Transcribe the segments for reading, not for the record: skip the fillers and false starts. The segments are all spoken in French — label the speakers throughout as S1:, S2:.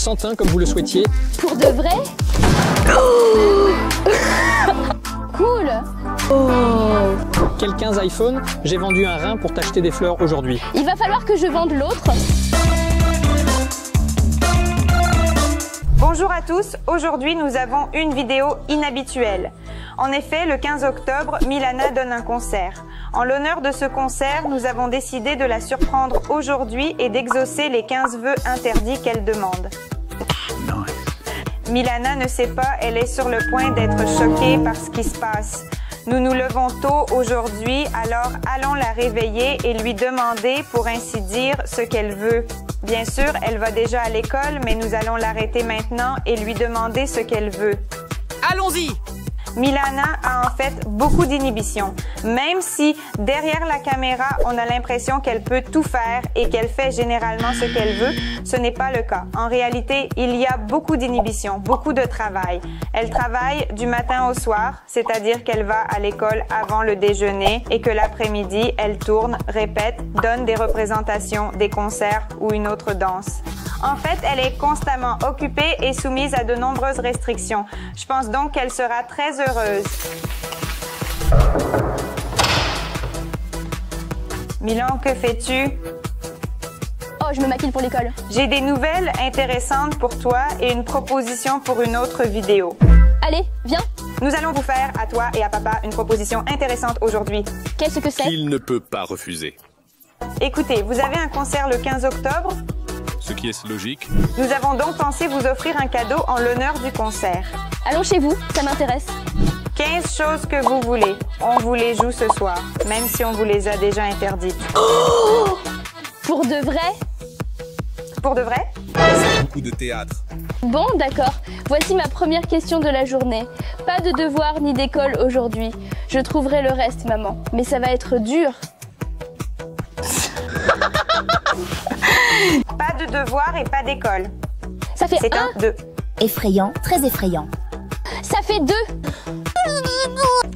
S1: sans teint comme vous le souhaitiez.
S2: Pour de vrai? Cool. Oh.
S1: Quel 15 iPhone? J'ai vendu un rein pour t'acheter des fleurs aujourd'hui.
S2: Il va falloir que je vende l'autre.
S3: Bonjour à tous, aujourd'hui nous avons une vidéo inhabituelle. En effet, le 15 octobre, Milana donne un concert. En l'honneur de ce concert, nous avons décidé de la surprendre aujourd'hui et d'exaucer les 15 vœux interdits qu'elle demande. Milana ne sait pas, elle est sur le point d'être choquée par ce qui se passe. Nous nous levons tôt aujourd'hui, alors allons la réveiller et lui demander, pour ainsi dire, ce qu'elle veut. Bien sûr, elle va déjà à l'école, mais nous allons l'arrêter maintenant et lui demander ce qu'elle veut.
S4: Allons-y!
S3: Milana a en fait beaucoup d'inhibitions. Même si derrière la caméra, on a l'impression qu'elle peut tout faire et qu'elle fait généralement ce qu'elle veut, ce n'est pas le cas. En réalité, il y a beaucoup d'inhibitions, beaucoup de travail. Elle travaille du matin au soir, c'est-à-dire qu'elle va à l'école avant le déjeuner et que l'après-midi, elle tourne, répète, donne des représentations, des concerts ou une autre danse. En fait, elle est constamment occupée et soumise à de nombreuses restrictions. Je pense donc qu'elle sera très heureuse. Milan, que fais-tu?
S2: Oh, je me maquille pour l'école.
S3: J'ai des nouvelles intéressantes pour toi et une proposition pour une autre vidéo.
S2: Allez, viens.
S3: Nous allons vous faire, à toi et à papa, une proposition intéressante aujourd'hui.
S2: Qu'est-ce que c'est?
S5: Qu'il ne peut pas refuser.
S3: Écoutez, vous avez un concert le 15 octobre.
S5: Ce qui est logique.
S3: Nous avons donc pensé vous offrir un cadeau en l'honneur du concert.
S2: Allons chez vous, ça m'intéresse.
S3: 15 choses que vous voulez. On vous les joue ce soir, même si on vous les a déjà interdites.
S2: Oh! Pour de vrai?
S3: Pour de vrai?
S5: Beaucoup de théâtre.
S2: Bon, d'accord. Voici ma première question de la journée. Pas de devoir ni d'école aujourd'hui. Je trouverai le reste, maman. Mais ça va être dur.
S3: Pas de devoir et pas d'école.
S2: Ça fait
S3: C'est un, deux.
S6: Effrayant, très effrayant.
S2: Ça fait 2.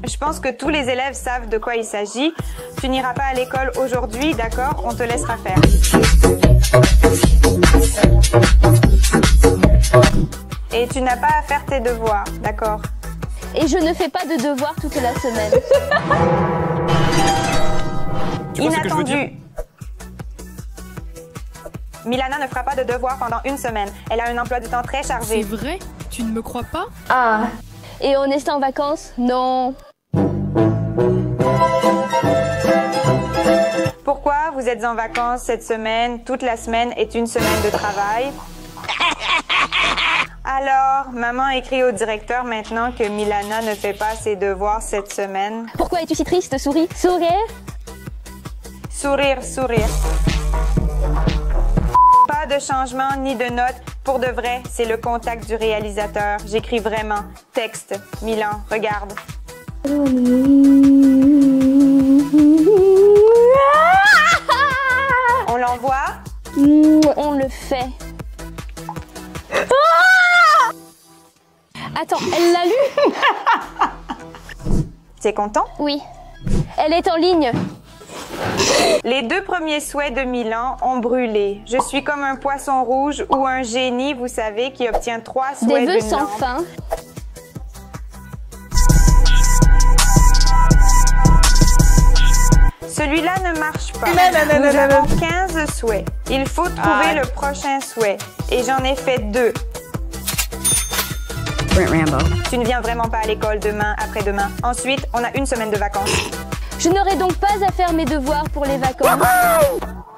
S3: Je pense que tous les élèves savent de quoi il s'agit. Tu n'iras pas à l'école aujourd'hui, d'accord? On te laissera faire. Et tu n'as pas à faire tes devoirs, d'accord?
S2: Et je ne fais pas de devoirs toute la semaine.
S5: Tu vois ce que je veux dire?
S3: Inattendu. Milana ne fera pas de devoirs pendant une semaine. Elle a un emploi du temps très chargé.
S4: C'est vrai? Tu ne me crois pas?
S2: Ah. Et on est en vacances? Non.
S3: Pourquoi vous êtes en vacances cette semaine? Toute la semaine est une semaine de travail. Alors, maman écrit au directeur maintenant que Milana ne fait pas ses devoirs cette semaine.
S2: Pourquoi es-tu si triste, souris? Sourire?
S3: Sourire, sourire. Pas de changement ni de notes. Pour de vrai, c'est le contact du réalisateur. J'écris vraiment. Texte. Milan, regarde. On l'envoie?
S2: On le fait. Attends, elle l'a lu?
S3: T'es content?
S2: Oui. Elle est en ligne.
S3: Les 2 premiers souhaits de Milan ont brûlé. Je suis comme un poisson rouge ou un génie, vous savez, qui obtient 3 souhaits
S2: Des vœux
S3: d'une
S2: sans
S3: lampe.
S2: fin.
S3: Celui-là ne marche pas. Nous avons 15 souhaits. Il faut trouver le prochain souhait. Et j'en ai fait 2. Tu ne viens vraiment pas à l'école demain, après-demain. Ensuite, on a une semaine de vacances.
S2: Je n'aurai donc pas à faire mes devoirs pour les vacances.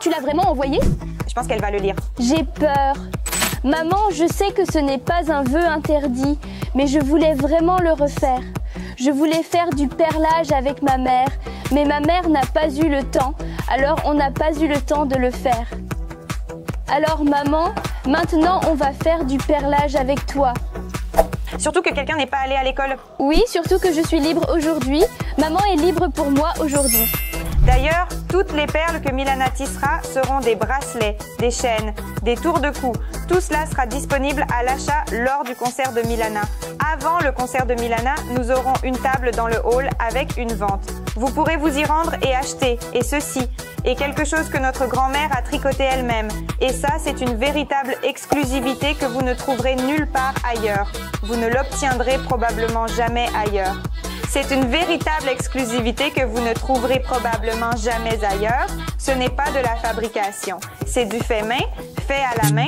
S2: Tu l'as vraiment envoyé?
S3: Je pense qu'elle va le lire.
S2: J'ai peur. Maman, je sais que ce n'est pas un vœu interdit, mais je voulais vraiment le refaire. Je voulais faire du perlage avec ma mère, mais ma mère n'a pas eu le temps, alors on n'a pas eu le temps de le faire. Alors maman, maintenant on va faire du perlage avec toi.
S3: Surtout que quelqu'un n'est pas allé à l'école.
S2: Oui, surtout que je suis libre aujourd'hui. Maman est libre pour moi aujourd'hui.
S3: D'ailleurs, toutes les perles que Milana tissera seront des bracelets, des chaînes, des tours de cou. Tout cela sera disponible à l'achat lors du concert de Milana. Avant le concert de Milana, nous aurons une table dans le hall avec une vente. Vous pourrez vous y rendre et acheter. Et ceci, et quelque chose que notre grand-mère a tricoté elle-même. Et ça, c'est une véritable exclusivité que vous ne trouverez nulle part ailleurs. Vous ne l'obtiendrez probablement jamais ailleurs. C'est une véritable exclusivité que vous ne trouverez probablement jamais ailleurs. Ce n'est pas de la fabrication. C'est du fait main, fait à la main.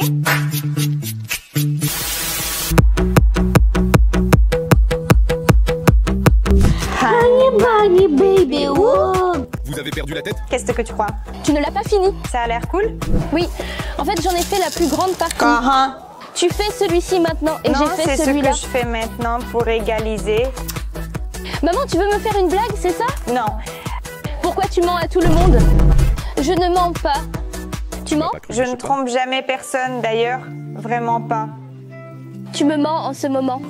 S2: Honey baby, wow.
S5: Vous avez perdu la tête?
S3: Qu'est-ce que tu crois?
S2: Tu ne l'as pas fini?
S3: Ça a l'air cool?
S2: Oui, en fait j'en ai fait la plus grande partie. Tu fais celui-ci maintenant et j'ai
S3: Non,
S2: fait
S3: c'est ce
S2: celui-là.
S3: que je fais maintenant pour égaliser.
S2: Maman, tu veux me faire une blague, c'est ça?
S3: Non.
S2: Pourquoi tu mens à tout le monde? Je ne mens pas. Tu mens?
S3: Je ne trompe jamais personne d'ailleurs. Vraiment pas.
S2: Tu me mens en ce moment.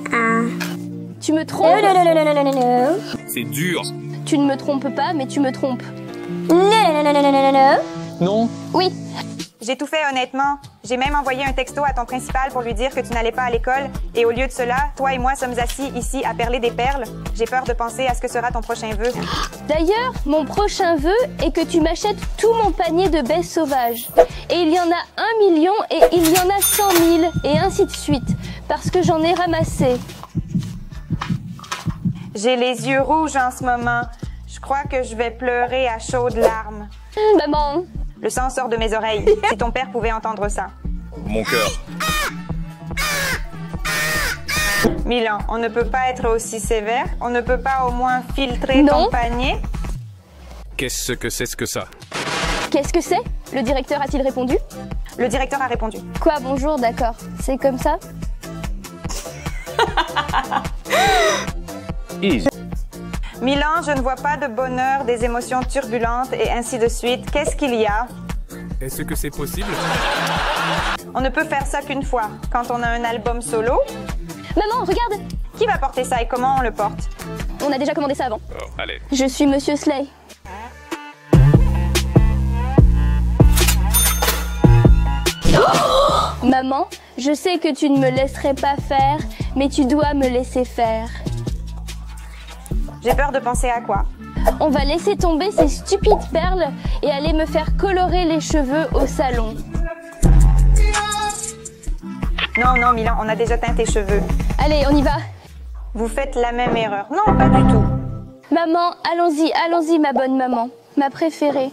S2: Tu me trompes.
S5: C'est dur.
S2: Tu ne me trompes pas, mais tu me trompes.
S1: Non.
S2: Oui.
S3: J'ai tout fait honnêtement. J'ai même envoyé un texto à ton principal pour lui dire que tu n'allais pas à l'école. Et au lieu de cela, toi et moi sommes assis ici à perler des perles. J'ai peur de penser à ce que sera ton prochain vœu.
S2: D'ailleurs, mon prochain vœu est que tu m'achètes tout mon panier de baies sauvages. Et il y en a 1 million et il y en a 100 000 et ainsi de suite. Parce que j'en ai ramassé.
S3: J'ai les yeux rouges en ce moment. Je crois que je vais pleurer à chaudes larmes.
S2: Maman.
S3: Le sang sort de mes oreilles. Si ton père pouvait entendre ça.
S5: Mon cœur.
S3: Milan, on ne peut pas être aussi sévère. On ne peut pas au moins filtrer
S2: Non.
S3: ton panier.
S5: Qu'est-ce que c'est que ça?
S2: Qu'est-ce que c'est? Le directeur a-t-il répondu?
S3: Le directeur a répondu.
S2: Quoi, bonjour, d'accord. C'est comme ça?
S5: Easy.
S3: Milan, je ne vois pas de bonheur, des émotions turbulentes et ainsi de suite. Qu'est-ce qu'il y a?
S5: Est-ce que c'est possible?
S3: On ne peut faire ça qu'une fois, quand on a un album solo.
S2: Maman, regarde!
S3: Qui va porter ça et comment on le porte?
S2: On a déjà commandé ça avant.
S5: Oh, allez.
S2: Je suis Monsieur Slay. Maman, je sais que tu ne me laisserais pas faire, mais tu dois me laisser faire.
S3: J'ai peur de penser à quoi?
S2: On va laisser tomber ces stupides perles et aller me faire colorer les cheveux au salon.
S3: Non, non, Milan, on a déjà teint tes cheveux.
S2: Allez, on y va.
S3: Vous faites la même erreur. Non, pas du tout.
S2: Maman, allons-y, allons-y, ma bonne maman. Ma préférée.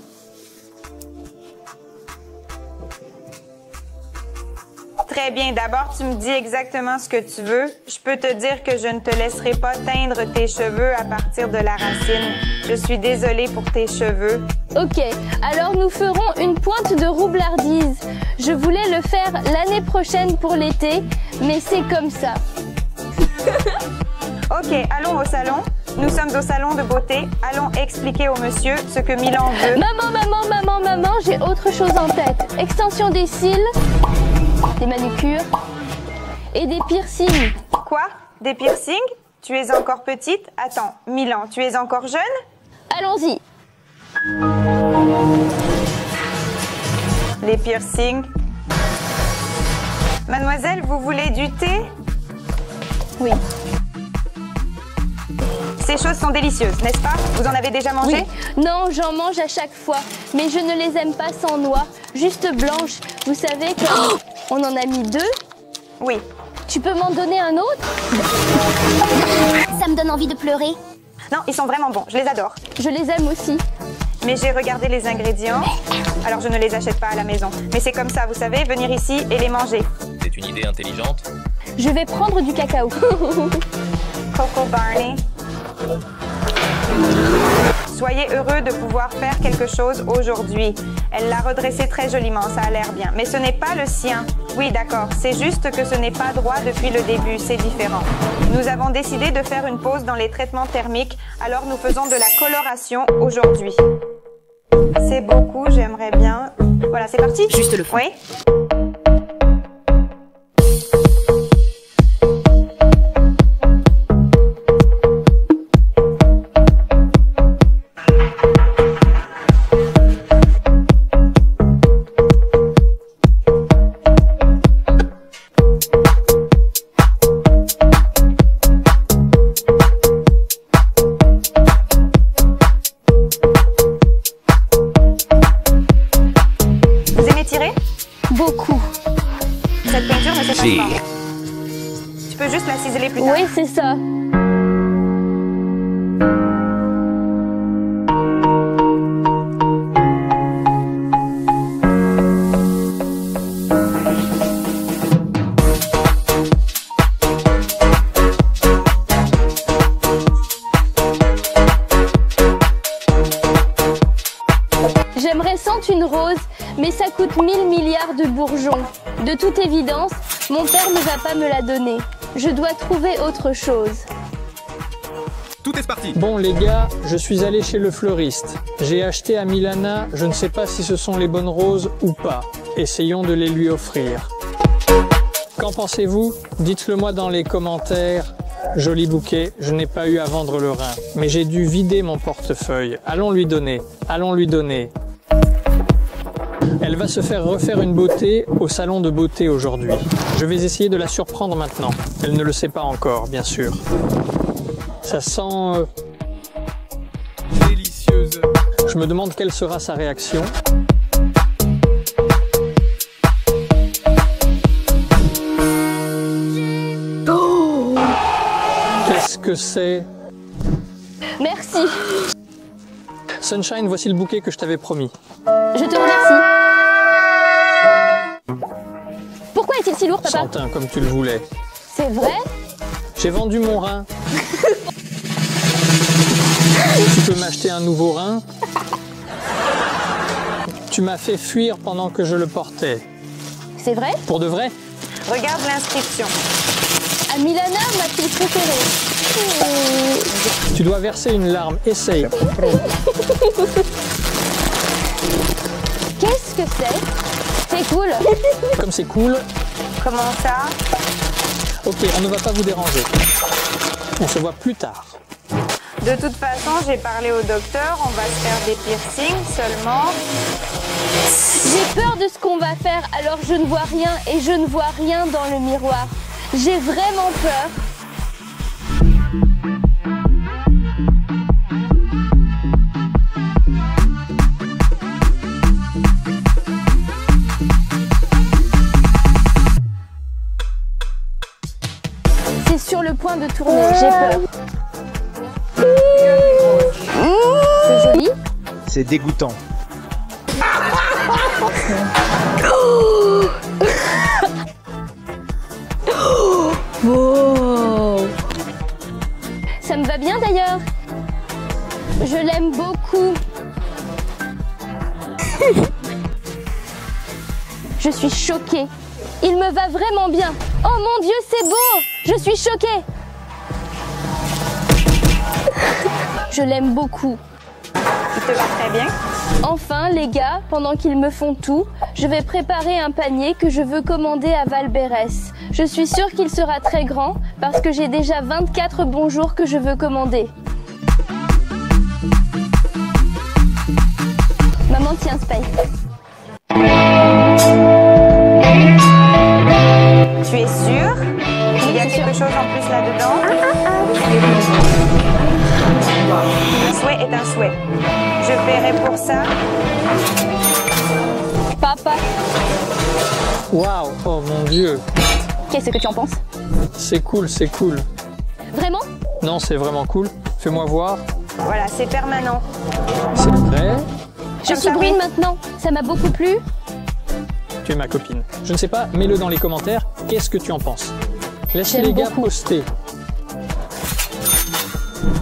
S3: Très bien. D'abord, tu me dis exactement ce que tu veux. Je peux te dire que je ne te laisserai pas teindre tes cheveux à partir de la racine. Je suis désolée pour tes cheveux.
S2: Ok, alors nous ferons une pointe de roublardise. Je voulais le faire l'année prochaine pour l'été, mais c'est comme ça.
S3: Ok, allons au salon. Nous sommes au salon de beauté. Allons expliquer au monsieur ce que Milan veut.
S2: Maman, j'ai autre chose en tête. Extension des cils, des manucures et des piercings.
S3: Quoi? Des piercings? Tu es encore petite? Attends, Milan, tu es encore jeune?
S2: Allons-y.
S3: Les piercings. Mademoiselle, vous voulez du thé?
S2: Oui.
S3: Ces choses sont délicieuses, n'est-ce pas? Vous en avez déjà mangé?
S2: Oui. Non, j'en mange à chaque fois, mais je ne les aime pas sans noix, juste blanches. Vous savez comme on en a mis 2.
S3: Oui.
S2: Tu peux m'en donner un autre?
S6: Ça me donne envie de pleurer.
S3: Non, ils sont vraiment bons, je les adore.
S2: Je les aime aussi.
S3: Mais j'ai regardé les ingrédients, alors je ne les achète pas à la maison. Mais c'est comme ça, vous savez, venir ici et les manger.
S7: C'est une idée intelligente.
S2: Je vais prendre du cacao.
S3: Coco Barney. Soyez heureux de pouvoir faire quelque chose aujourd'hui. Elle l'a redressé très joliment, ça a l'air bien. Mais ce n'est pas le sien. Oui, d'accord, c'est juste que ce n'est pas droit depuis le début, c'est différent. Nous avons décidé de faire une pause dans les traitements thermiques, alors nous faisons de la coloration aujourd'hui. C'est beaucoup, j'aimerais bien. Voilà, c'est parti?
S4: Juste le fond.
S3: Oui. tu peux juste la ciseler plus tard.
S2: Oui, c'est ça. J'aimerais sentir une rose, mais ça coûte 1000 milliards de bourgeons. De toute évidence, mon père ne va pas me la donner. Je dois trouver autre chose.
S5: Tout est parti.
S1: Bon les gars, je suis allé chez le fleuriste. J'ai acheté à Milana, je ne sais pas si ce sont les bonnes roses ou pas. Essayons de les lui offrir. Qu'en pensez-vous? Dites-le moi dans les commentaires. Joli bouquet, je n'ai pas eu à vendre le rein, mais j'ai dû vider mon portefeuille. Allons lui donner, allons lui donner. Elle va se faire refaire une beauté au salon de beauté aujourd'hui. Je vais essayer de la surprendre maintenant. Elle ne le sait pas encore, bien sûr. Ça sent...
S5: Délicieuse.
S1: Je me demande quelle sera sa réaction. Oh, qu'est-ce que c'est?
S2: Merci.
S1: Sunshine, voici le bouquet que je t'avais promis.
S2: Je te remercie. Pourquoi est-il si lourd, papa?
S1: Santin, comme tu le voulais.
S2: C'est vrai?
S1: J'ai vendu mon rein. Tu peux m'acheter un nouveau rein? Tu m'as fait fuir pendant que je le portais.
S2: C'est vrai?
S1: Pour de vrai?
S3: Regarde l'inscription.
S2: À Milana, ma fille préférée.
S1: Tu dois verser une larme. Essaye.
S2: Qu'est-ce que c'est? C'est cool.
S1: Comme c'est cool.
S3: Comment ça?
S1: Ok, on ne va pas vous déranger. On se voit plus tard.
S3: De toute façon, j'ai parlé au docteur, on va se faire des piercings seulement.
S2: J'ai peur de ce qu'on va faire, alors je ne vois rien et je ne vois rien dans le miroir. J'ai vraiment peur. C'est sur le point de tourner, j'ai peur. C'est joli.
S8: C'est dégoûtant.
S2: Wow. Ça me va bien d'ailleurs. Je l'aime beaucoup. Je suis choquée. Il me va vraiment bien. Oh mon Dieu, c'est beau. Je suis choquée. Je l'aime beaucoup.
S3: Il te va très bien.
S2: Enfin, les gars, pendant qu'ils me font tout, je vais préparer un panier que je veux commander à Val Bérès. Je suis sûre qu'il sera très grand parce que j'ai déjà 24 bonjours que je veux commander. Maman, tiens, Spike.
S3: Tu es sûre? Il y a quelque chose en plus là-dedans? Le souhait est un souhait. Je paierai pour ça.
S2: Papa,
S1: Waouh, oh mon Dieu.
S2: qu'est-ce que tu en penses?
S1: C'est cool, c'est cool.
S2: Vraiment?
S1: Non, c'est vraiment cool. Fais-moi voir.
S3: Voilà, c'est permanent.
S1: C'est vrai.
S2: Je
S3: Comme
S2: suis
S3: ça,
S2: brune
S3: oui.
S2: maintenant. Ça m'a beaucoup plu.
S1: Tu es ma copine. Je ne sais pas, mets-le dans les commentaires. Qu'est-ce que tu en penses? Laisse
S2: J'aime
S1: les gars
S2: beaucoup.
S1: poster.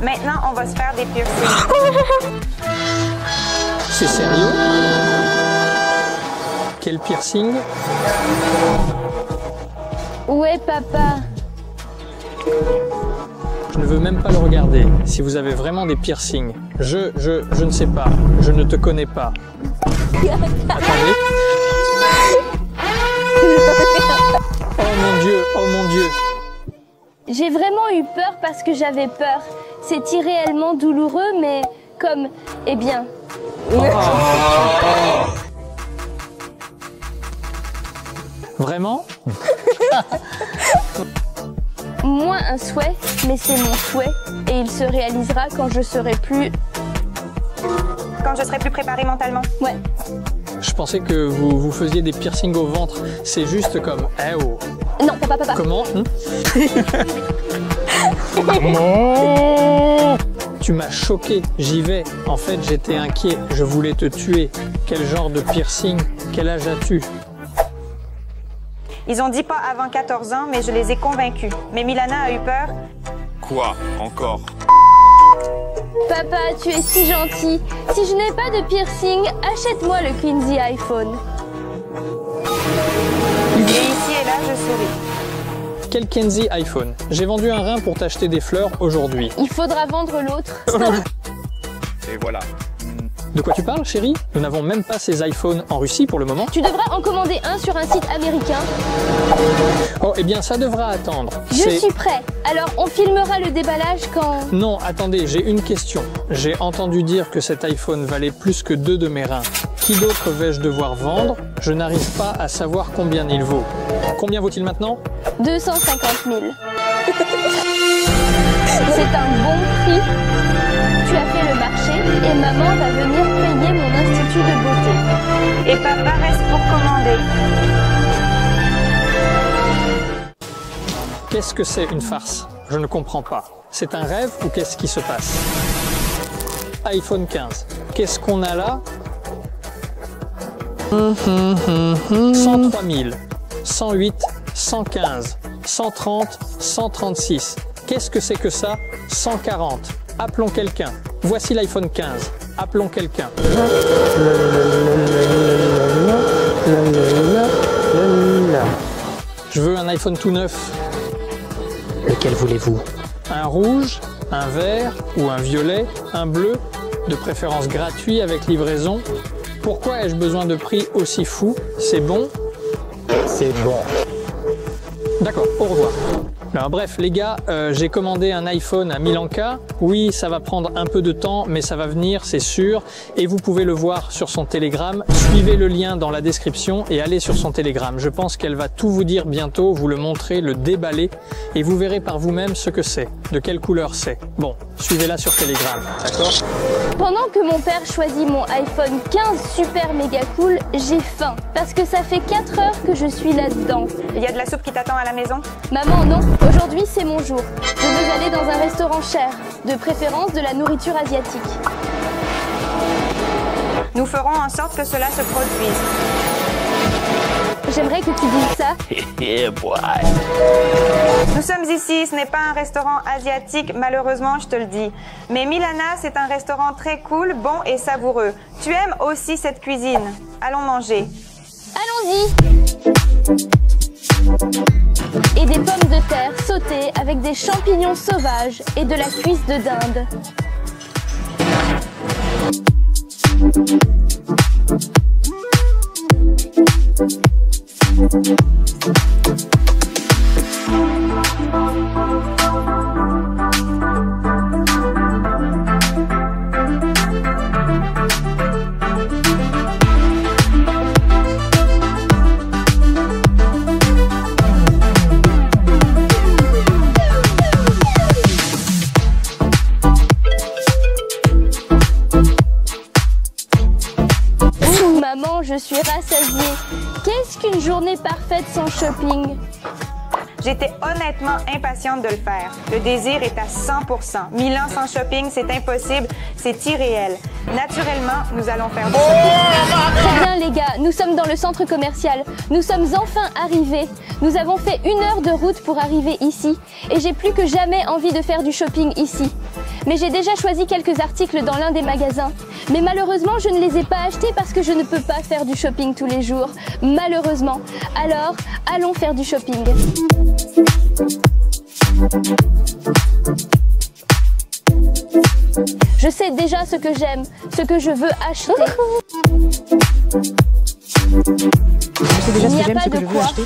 S3: Maintenant, on va se faire des piercings.
S1: C'est sérieux? Quel piercing?
S2: Où est papa?
S1: Je ne veux même pas le regarder. Si vous avez vraiment des piercings, je ne sais pas. Je ne te connais pas. Attendez. Oh mon Dieu, oh mon Dieu.
S2: J'ai vraiment eu peur parce que j'avais peur. C'est irréellement douloureux, mais comme... Eh bien...
S1: Vraiment?
S2: Moins un souhait, mais c'est mon souhait. Et il se réalisera quand je serai plus...
S3: Quand je serai plus préparée mentalement.
S2: Ouais.
S1: Je pensais que vous faisiez des piercings au ventre. C'est juste comme... Eh oh.
S2: Non, papa.
S1: Comment Tu m'as choqué, j'y vais. En fait, j'étais inquiet, je voulais te tuer. Quel genre de piercing? Quel âge as-tu?
S3: Ils ont dit pas avant 14 ans, mais je les ai convaincus. Mais Milana a eu peur.
S5: Quoi? Encore?
S2: Papa, tu es si gentil. Si je n'ai pas de piercing, achète-moi le Quincy iPhone.
S3: Et ici et là, je souris.
S1: Quel Kenzie iPhone? J'ai vendu un rein pour t'acheter des fleurs aujourd'hui.
S2: Il faudra vendre l'autre.
S5: Et voilà.
S1: De quoi tu parles, chérie? Nous n'avons même pas ces iPhones en Russie pour le moment.
S2: Tu devras en commander un sur un site américain.
S1: Oh, eh bien, ça devra attendre.
S2: Je suis prêt. Alors, on filmera le déballage quand...
S1: Non, attendez, j'ai une question. J'ai entendu dire que cet iPhone valait plus que 2 de mes reins. Qui d'autre vais-je devoir vendre? Je n'arrive pas à savoir combien il vaut. Combien vaut-il maintenant?
S2: 250 000. C'est un bon prix. Tu as fait le marché et maman va venir payer mon institut de beauté.
S3: Et papa reste pour commander.
S1: Qu'est-ce que c'est une farce? Je ne comprends pas. C'est un rêve ou qu'est-ce qui se passe? iPhone 15. Qu'est-ce qu'on a là? 103 000, 108, 115, 130, 136. Qu'est-ce que c'est que ça? 140. Appelons quelqu'un. Voici l'iPhone 15. Appelons quelqu'un. Je veux un iPhone tout neuf.
S8: Lequel voulez-vous?
S1: Un rouge, un vert ou un violet, un bleu, de préférence gratuit avec livraison. Pourquoi ai-je besoin de prix aussi fous? C'est bon?
S8: C'est bon.
S1: D'accord, au revoir. Alors bref, les gars, j'ai commandé un iPhone à Milanka. Oui, ça va prendre un peu de temps, mais ça va venir, c'est sûr. Et vous pouvez le voir sur son Telegram. Suivez le lien dans la description et allez sur son Telegram. Je pense qu'elle va tout vous dire bientôt, vous le montrer, le déballer. Et vous verrez par vous-même ce que c'est, de quelle couleur c'est. Bon, suivez-la sur Telegram, d'accord?
S2: Pendant que mon père choisit mon iPhone 15 super méga cool, j'ai faim. Parce que ça fait 4 heures que je suis là-dedans.
S3: Il y a de la soupe qui t'attend à la maison?
S2: Maman, non. Aujourd'hui, c'est mon jour. Je veux aller dans un restaurant cher, de préférence de la nourriture asiatique.
S3: Nous ferons en sorte que cela se produise.
S2: J'aimerais que tu dises ça.
S3: Nous sommes ici, ce n'est pas un restaurant asiatique, malheureusement, je te le dis. Mais Milana, c'est un restaurant très cool, bon et savoureux. Tu aimes aussi cette cuisine. Allons manger.
S2: Allons-y. Et des pommes de terre sautées avec des champignons sauvages et de la cuisse de dinde. Maman, je suis rassasiée. Qu'est-ce qu'une journée parfaite sans shopping?
S3: J'étais honnêtement impatiente de le faire. Le désir est à 100%. Milan sans shopping, c'est impossible, c'est irréel. Naturellement, nous allons faire du shopping.
S2: Très bien les gars, nous sommes dans le centre commercial. Nous sommes enfin arrivés. Nous avons fait 1 heure de route pour arriver ici. Et j'ai plus que jamais envie de faire du shopping ici. Mais j'ai déjà choisi quelques articles dans l'un des magasins. Mais malheureusement, je ne les ai pas achetés parce que je ne peux pas faire du shopping tous les jours. Malheureusement. Alors, allons faire du shopping. Je sais déjà ce que j'aime, ce que je veux acheter.
S9: Je sais déjà ce que j'aime, ce que je veux
S2: quoi.
S9: acheter.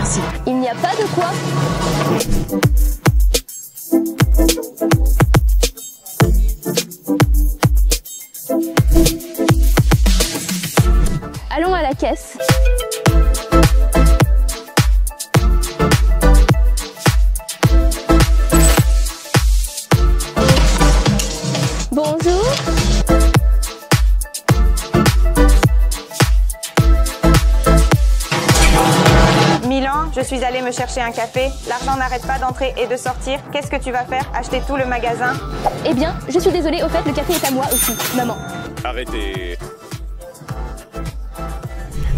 S9: Merci.
S2: Il n'y a pas de quoi. Allons à la caisse. Bonjour.
S3: Milan, je suis allée me chercher un café. L'argent n'arrête pas d'entrer et de sortir. Qu'est-ce que tu vas faire? Acheter tout le magasin?
S2: Eh bien, je suis désolée, au fait, le café est à moi aussi, maman.
S5: Arrêtez.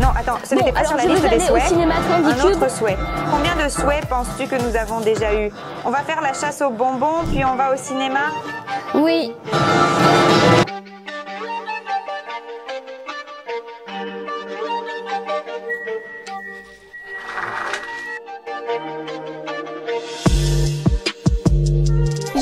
S3: Non, attends, ce n'était pas sur la liste des souhaits.
S2: Au cinéma
S3: Un
S2: 30 cubes.
S3: autre souhait. Combien de souhaits penses-tu que nous avons déjà eu? On va faire la chasse aux bonbons, puis on va au cinéma?
S2: Oui.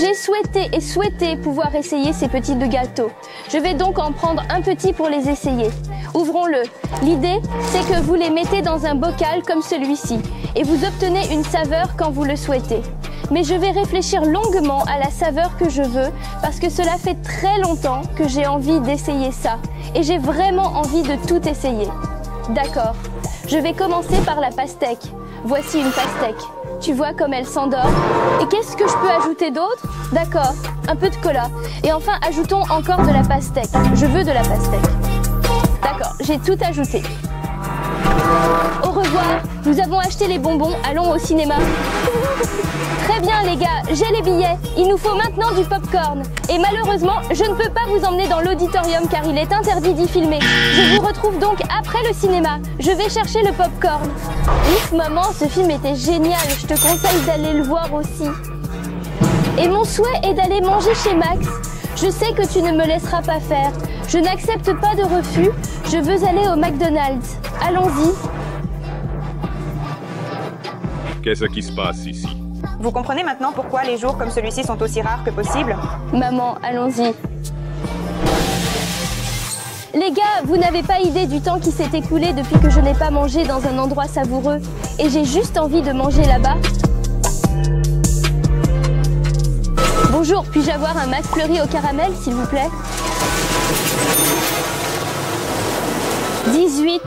S2: J'ai souhaité et souhaité pouvoir essayer ces petits gâteaux. Je vais donc en prendre un petit pour les essayer. Ouvrons-le. L'idée, c'est que vous les mettez dans un bocal comme celui-ci et vous obtenez une saveur quand vous le souhaitez. Mais je vais réfléchir longuement à la saveur que je veux parce que cela fait très longtemps que j'ai envie d'essayer ça et j'ai vraiment envie de tout essayer. D'accord. Je vais commencer par la pastèque. Voici une pastèque. Tu vois comme elle s'endort. Et qu'est-ce que je peux ajouter d'autre? D'accord, un peu de cola. Et enfin, ajoutons encore de la pastèque. Je veux de la pastèque. D'accord, j'ai tout ajouté. Au revoir, nous avons acheté les bonbons, allons au cinéma. Très bien les gars, j'ai les billets. Il nous faut maintenant du popcorn. Et malheureusement, je ne peux pas vous emmener dans l'auditorium car il est interdit d'y filmer. Je vous retrouve donc après le cinéma. Je vais chercher le popcorn. Ouf maman, ce film était génial. Je te conseille d'aller le voir aussi. Et mon souhait est d'aller manger chez Max. Je sais que tu ne me laisseras pas faire. Je n'accepte pas de refus. Je veux aller au McDonald's. Allons-y.
S5: Qu'est-ce qui se passe ici?
S3: Vous comprenez maintenant pourquoi les jours comme celui-ci sont aussi rares que possible?
S2: Maman, allons-y. Les gars, vous n'avez pas idée du temps qui s'est écoulé depuis que je n'ai pas mangé dans un endroit savoureux. Et j'ai juste envie de manger là-bas. Bonjour, puis-je avoir un McFlurry au caramel, s'il vous plaît? 18.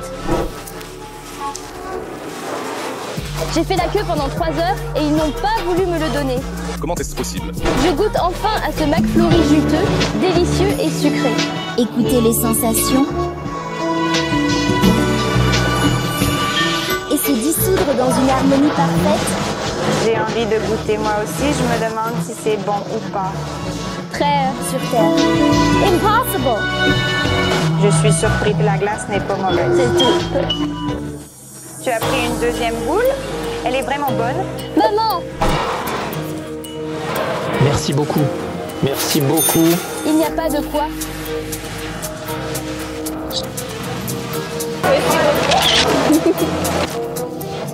S2: J'ai fait la queue pendant 3 heures et ils n'ont pas voulu me le donner.
S5: Comment est-ce possible?
S2: Je goûte enfin à ce McFlurry juteux, délicieux et sucré.
S6: Écoutez les sensations et se dissoudre dans une harmonie parfaite.
S3: J'ai envie de goûter moi aussi, je me demande si c'est bon ou pas.
S2: Très
S6: sur terre. Impossible.
S3: Je suis surpris que la glace n'est pas mauvaise.
S2: C'est tout.
S3: Tu as pris une deuxième boule? Elle est vraiment bonne.
S2: Maman!
S8: Merci beaucoup. Merci beaucoup.
S2: Il n'y a pas de quoi.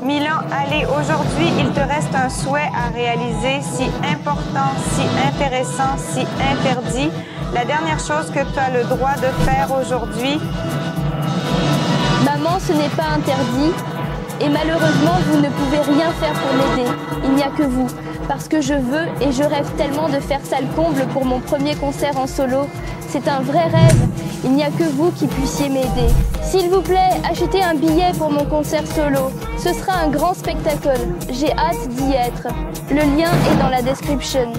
S3: Milan, allez, aujourd'hui, il te reste un souhait à réaliser, si important, si intéressant, si interdit. La dernière chose que tu as le droit de faire aujourd'hui.
S2: Maman, ce n'est pas interdit. Et malheureusement, vous ne pouvez rien faire pour m'aider. Il n'y a que vous. Parce que je veux et je rêve tellement de faire ça le comble pour mon premier concert en solo. C'est un vrai rêve. Il n'y a que vous qui puissiez m'aider. S'il vous plaît, achetez un billet pour mon concert solo. Ce sera un grand spectacle. J'ai hâte d'y être. Le lien est dans la description.